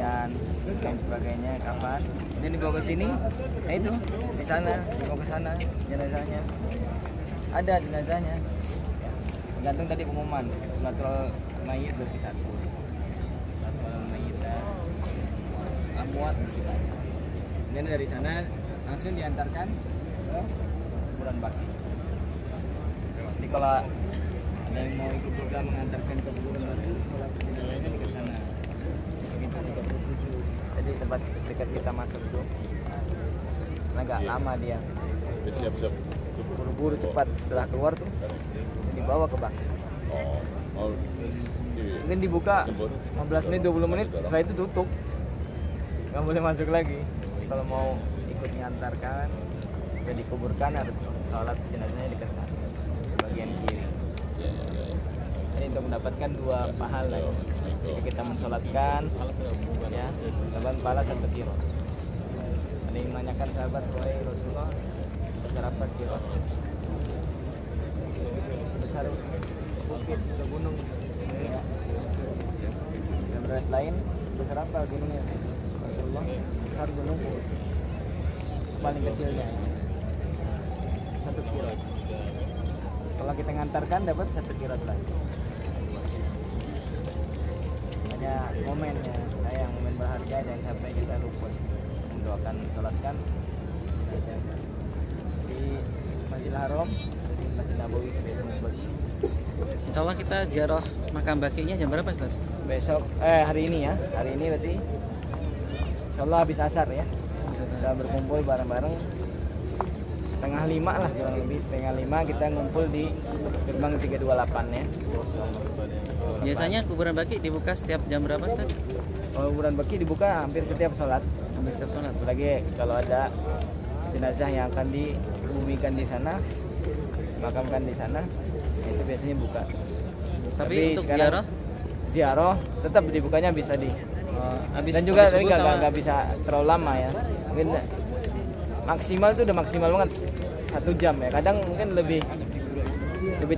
pakaian dan sebagainya, kafan. Dan dibawa ke sini, nah itu di sana dibawa ke sana jenazahnya. Ada jenazahnya. Ya, tergantung tadi pengumuman. Salatul mayit berarti satu. Salatul mayit amwat gitu. Dan dari sana langsung diantarkan ke kuburan baki. Jadi kalau ada yang mau ikut juga mengantarkan ke kuburan baki, sholat jenazahnya di sana. Begitu 37. Jadi tempat dekat kita masuk tuh. Agak lama dia. Siap-siap. Buru-buru cepat setelah keluar tuh dibawa ke baki. Oh. Mungkin dibuka 15 menit 20 menit, setelah itu tutup. Nggak boleh masuk lagi. Kalau mau ikut mengantarkan dan dikuburkan harus sholat jenazahnya dekat sana, sebagian kiri. Ini untuk mendapatkan 2 pahala. Jika kita mensolatkan, ya, dapat pahala 1 kilo. Ada yang menanyakan sahabat, wahai Rasulullah, besar apa kilo? Besar bukit atau gunung? Ya. Dan beras lain, besar apa gunungnya? Rasulullah, besar gunung Uhud. Paling kecilnya 1 kilo. Kalau kita ngantarkan dapat 1 kilo lagi. Hanya momennya, sayang momen berharga dan sampai kita luput mendoakan sholatkan di Masjidil Haram, di Masjid Nabawi biasanya bagi. Insya Allah kita ziarah makam bakinya jam berapa, Ustaz? Besok hari ini ya, hari ini berarti insya Allah habis asar ya. Kita berkumpul bareng-bareng setengah 5 lah, kurang lebih setengah 5 kita ngumpul di gerbang 328 ya. Biasanya kuburan baki dibuka setiap jam berapa, Ustaz? Kuburan baki dibuka hampir setiap sholat. Hampir setiap sholat. Apalagi kalau ada jenazah yang akan dikebumikan di sana, makamkan di sana, itu biasanya buka. Tapi untuk ziarah? Ziarah tetap dibukanya bisa di. Habis, Dan juga tapi sama... nggak bisa terlalu lama ya. Mungkin maksimal itu udah maksimal banget 1 jam ya. Kadang mungkin lebih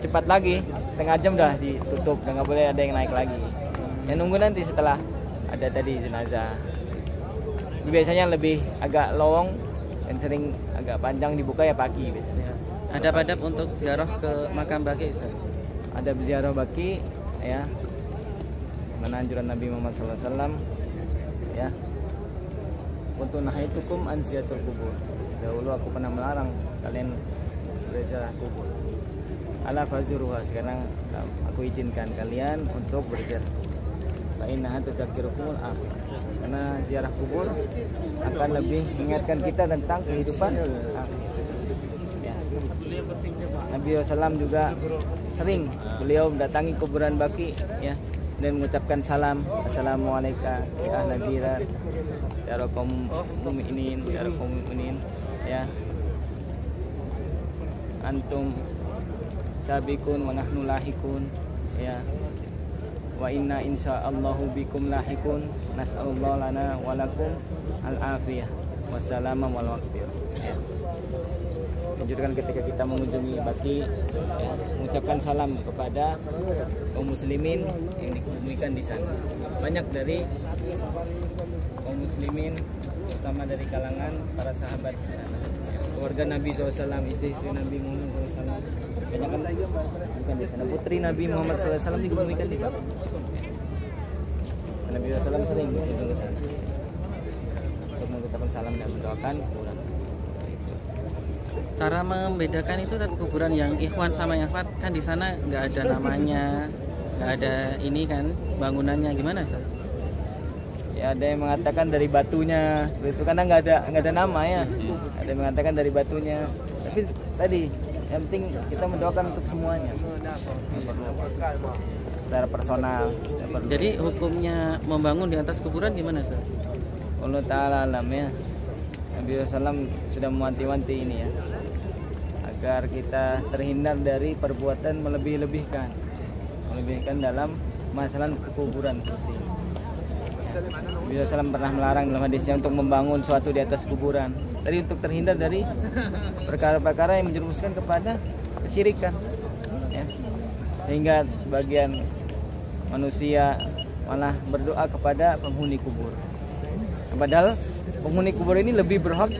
cepat lagi, setengah jam udah ditutup dan nggak boleh ada yang naik lagi. Yang nunggu nanti setelah ada tadi jenazah. Biasanya lebih agak lowong dan sering agak panjang dibuka ya pagi biasanya. Ada adab untuk ziarah ke makam baki, Ustaz? Ada ziarah baki ya. Mana anjuran Nabi Muhammad SAW ya. Untuk nahaitukum an ziaratul kubur. Dahulu aku pernah melarang kalian berziarah kubur. Ala fazuruha, sekarang aku izinkan kalian untuk berziarah. Fa innaha tudzakirukumul akhir. Karena ziarah kubur akan lebih mengingatkan kita tentang kehidupan akhir. Ya. Nabi SAW juga sering beliau mendatangi kuburan baki ya, dan mengucapkan salam, assalamualaikum ya ahla dirar ya kaum mukminin ya, antum sabikun wa nahnu lahikun ya, wa inna insyaallahu bikum lahikun, nas'alullah lana wa lakum al-afiyah wassalama wal maghfirah ya. Anjurkan ketika kita mengunjungi baki ya, mengucapkan salam kepada kaum muslimin yang dikebumikan di sana. Banyak dari kaum muslimin, terutama dari kalangan para sahabat di sana. Keluarga Nabi SAW, istri-istri Nabi Muhammad SAW, banyak kan bukan di sana. Putri Nabi Muhammad SAW dikebumikan di sana. Nabi SAW sering berkunjung ke sana untuk mengucapkan salam dan mendoakan kuburan. Cara membedakan itu kan kuburan yang ikhwan sama yang akhwat, kan di sana nggak ada namanya, nggak ada ini kan bangunannya, gimana, Ustaz? Ya ada yang mengatakan dari batunya, itu karena nggak ada nama ya. Ada yang mengatakan dari batunya. Tapi tadi yang penting kita mendoakan untuk semuanya. Secara personal. Jadi hukumnya membangun di atas kuburan gimana, Ustaz? Allah Ta'ala alam ya. Nabi SAW sudah mewanti-wanti ini ya, agar kita terhindar dari perbuatan melebih-lebihkan dalam masalah kuburan seperti ini. Nabi SAW pernah melarang dalam hadisnya untuk membangun suatu di atas kuburan. Tadi untuk terhindar dari perkara-perkara yang menjerumuskan kepada kesyirikan. Ya. Sehingga sebagian manusia malah berdoa kepada penghuni kubur. Padahal penghuni kubur ini lebih berhak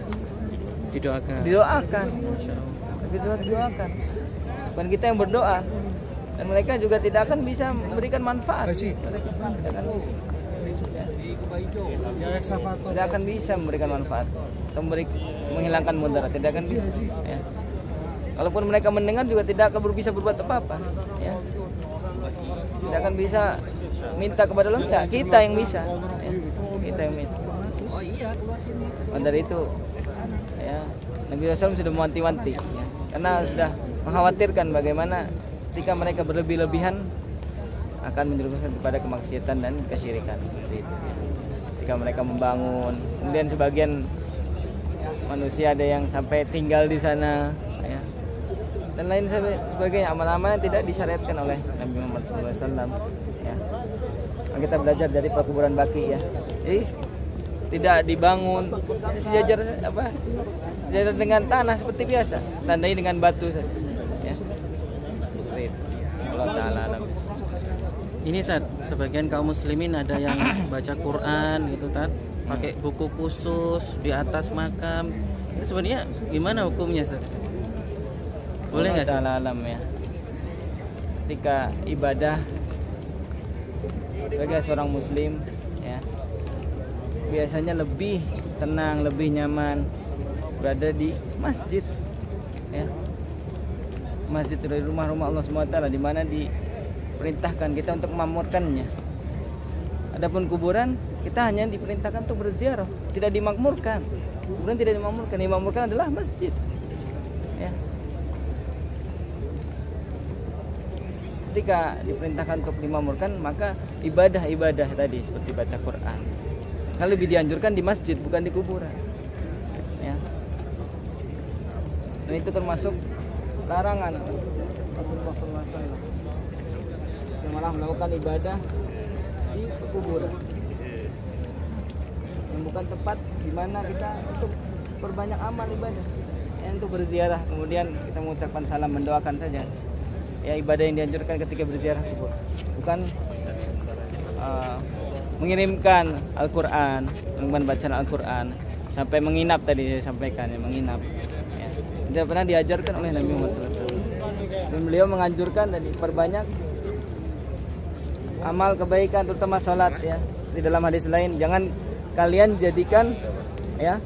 Didoakan. Masya Allah. lebih berhak didoakan. Bukan kita yang berdoa. Dan mereka juga tidak akan bisa memberikan manfaat. Tidak akan bisa. Tidak akan bisa memberikan manfaat atau menghilangkan mudarat, tidak akan bisa. Ya. Kalaupun mereka mendengar juga tidak akan bisa berbuat apa-apa. Ya. Tidak akan bisa minta kepada Allah, enggak, kita yang bisa. Ya. Kita yang minta. Dari itu, ya, Nabi SAW sudah mewanti-wanti, ya, karena sudah mengkhawatirkan bagaimana ketika mereka berlebih-lebihan akan menjerumuskan kepada kemaksiatan dan kesyirikan. Seperti itu, ya. Ketika mereka membangun, kemudian sebagian manusia ada yang sampai tinggal di sana, ya, dan lain sebagainya, amal-amal yang tidak disyariatkan oleh Nabi Muhammad SAW. Ya. Kita belajar dari perkuburan Baqi, ya. Jadi tidak dibangun sejajar dengan tanah seperti biasa, tandai dengan batu saja. Ya. Seperti itu. Allah Ta'ala alam. Ini Ustaz, sebagian kaum muslimin ada yang baca Quran gitu kan, pakai buku khusus di atas makam. Itu sebenarnya gimana hukumnya Ustaz? Boleh nggak? Allah Ta'ala alam, ya. Ketika ibadah sebagai seorang muslim, ya, biasanya lebih tenang, lebih nyaman berada di masjid, ya. Masjid dari rumah-rumah Allah SWT, di mana diperintahkan kita untuk memakmurkannya. Adapun kuburan, kita hanya diperintahkan untuk berziarah, tidak dimakmurkan. Kuburan tidak dimakmurkan, yang dimakmurkan adalah masjid, ya. Ketika diperintahkan untuk dimakmurkan, maka ibadah-ibadah tadi seperti baca Quran kan lebih dianjurkan di masjid, bukan di kuburan, ya. Dan itu termasuk larangan Rasulullah SAW yang malah melakukan ibadah di kuburan, yang bukan tempat di mana kita untuk berbanyak amal ibadah, ya, untuk berziarah kemudian kita mengucapkan salam, mendoakan saja. Ya, ibadah yang dianjurkan ketika berziarah kubur, bukan mengirimkan Al-Quran, mengirimkan bacaan Al-Quran sampai menginap, tadi saya sampaikan, ya, menginap, ya. Tidak pernah diajarkan oleh Nabi Muhammad SAW. Dan beliau menganjurkan tadi perbanyak amal kebaikan, terutama sholat, ya. Di dalam hadis lain, jangan kalian jadikan, ya,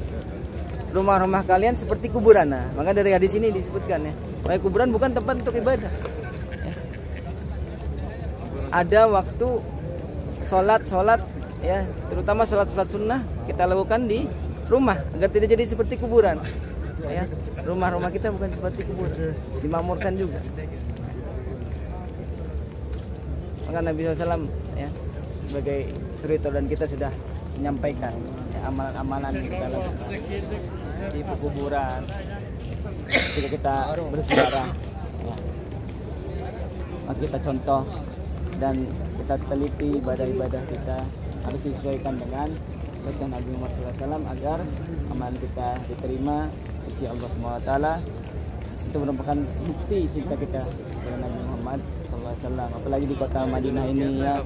rumah-rumah kalian seperti kuburan. Nah, maka dari hadis ini disebutkan, ya, bahwa kuburan bukan tempat untuk ibadah. Ada waktu sholat, ya, terutama sholat sunnah kita lakukan di rumah agar tidak jadi seperti kuburan, ya. Rumah-rumah kita bukan seperti kuburan, dimakmurkan juga. Maka Nabi SAW, ya, sebagai suri teladan kita sudah menyampaikan, ya, amalan-amalan yang kita lakukan di kuburan ketika kita berziarah, ya. Maka kita contoh dan kita teliti ibadah-ibadah kita harus disesuaikan dengan sabda Nabi Muhammad SAW agar amalan kita diterima di sisi Allah SWT. Itu merupakan bukti cinta kita kepada Nabi Muhammad SAW. Apalagi di kota Madinah ini, ya,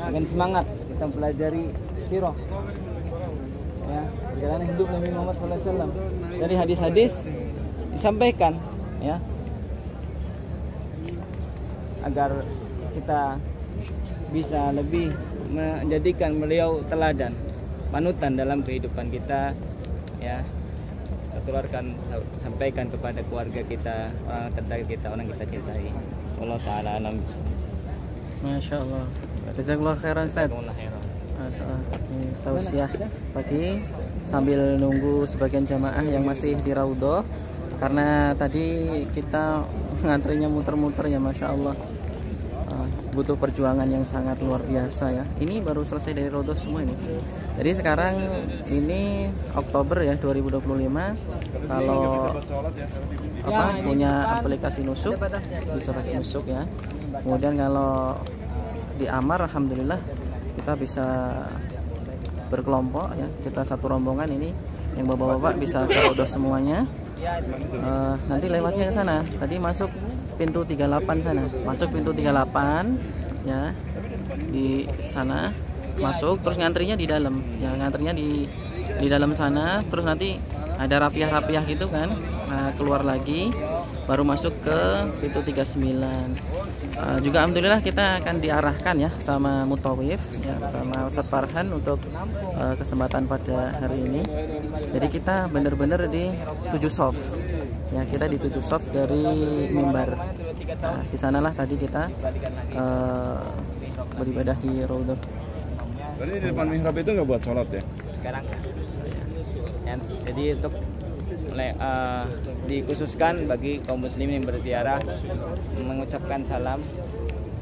dengan semangat kita mempelajari sirah, ya, perjalanan hidup Nabi Muhammad SAW. Dari hadis-hadis disampaikan, ya, agar kita bisa lebih menjadikan beliau teladan, panutan dalam kehidupan kita, ya. Kita keluarkan, sampaikan kepada keluarga kita, orang terdekat kita, orang kita cintai. Allah Ta'ala alam. Masya Allah. Jazakallah khairan Ustaz. Tausiah pagi sambil nunggu sebagian jamaah yang masih di Raudhah, karena tadi kita ngantrinya muter-muter, ya, Masya Allah. Butuh perjuangan yang sangat luar biasa, ya. Ini baru selesai dari Raudhah semua ini. Jadi sekarang ini Oktober, ya, 2025. Kalau punya aplikasi nusuk bisa pakai nusuk, ya. Kemudian kalau di Amar, alhamdulillah kita bisa berkelompok, ya. Kita satu rombongan ini, yang bapak-bapak bisa ke Raudhah semuanya. Nanti lewatnya ke sana. Tadi masuk pintu 38 sana. Masuk pintu 38, ya. Di sana masuk, terus ngantrinya di dalam. Ya, ngantrinya di dalam sana, terus nanti ada rapiah-rapiah gitu kan. Nah, keluar lagi baru masuk ke pintu 39. Juga alhamdulillah kita akan diarahkan ya sama Mutawif ya, sama Ustadz Farhan untuk kesempatan pada hari ini. Jadi kita benar-benar di 7 soft. Ya, kita di 7 soft dari mimbar. Nah, di sanalah tadi kita beribadah di Raudhah. Tadi di depan mihrab itu nggak buat sholat ya? Sekarang ya, jadi untuk dikhususkan bagi kaum muslimin yang berziarah mengucapkan salam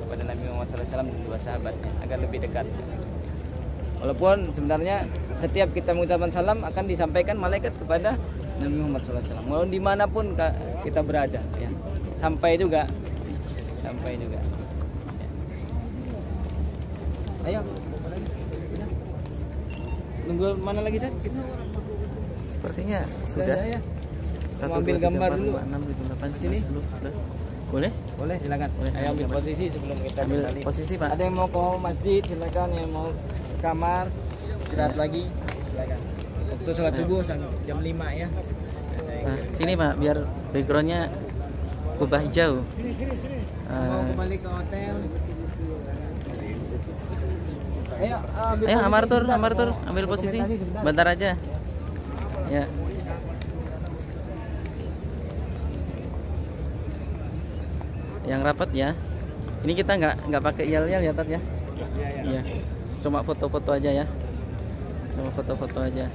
kepada Nabi Muhammad SAW dan dua sahabatnya agar lebih dekat. Walaupun sebenarnya setiap kita mengucapkan salam akan disampaikan malaikat kepada Nabi Muhammad SAW. Walau dimanapun kita berada, ya, sampai juga. Ya. Ayo. Nunggu mana lagi, Sat? Sepertinya sudah. Ya. Mau ambil gambar dulu. 6, 7, 8, Sini. 10, 11. Boleh? Boleh, silakan. Boleh, Ayo ambil posisi sebelum kita Ambil kembali. posisi, Pak. Ada yang mau ke masjid, silakan. Yang mau ke kamar, istirahat lagi, silakan. Waktu sholat subuh jam 5 ya. Nah, sini Pak, biar backgroundnya kubah hijau. Mau kembali ke hotel. Ayo, Ayo Amartur, ambil posisi. Bentar aja. Ya. Yang rapat ya. Ini kita nggak pakai yel-yel ya, Tat ya. Iya. Cuma foto-foto aja ya. Cuma foto-foto aja.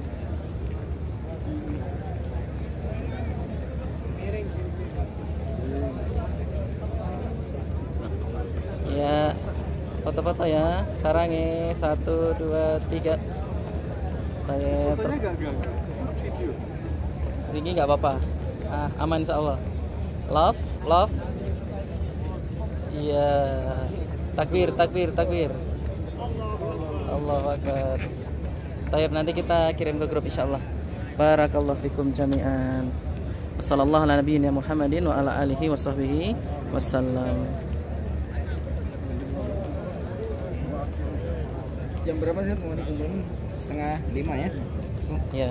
Ya, foto-foto ya. Sarange 1, 2, 3. Terus tinggi nggak apa-apa. Aman insya Allah. Love. Iya. Takbir. Allahu Akbar. Tayyib, nanti kita kirim ke grup insya Allah. Barakallahu fikum jami'an. Wassallallahu ala nabiyyina Muhammadin wa ala alihi wa sahbihi wassalam. Jam berapa sih mau dikumpulin? 4:30 ya? Ya.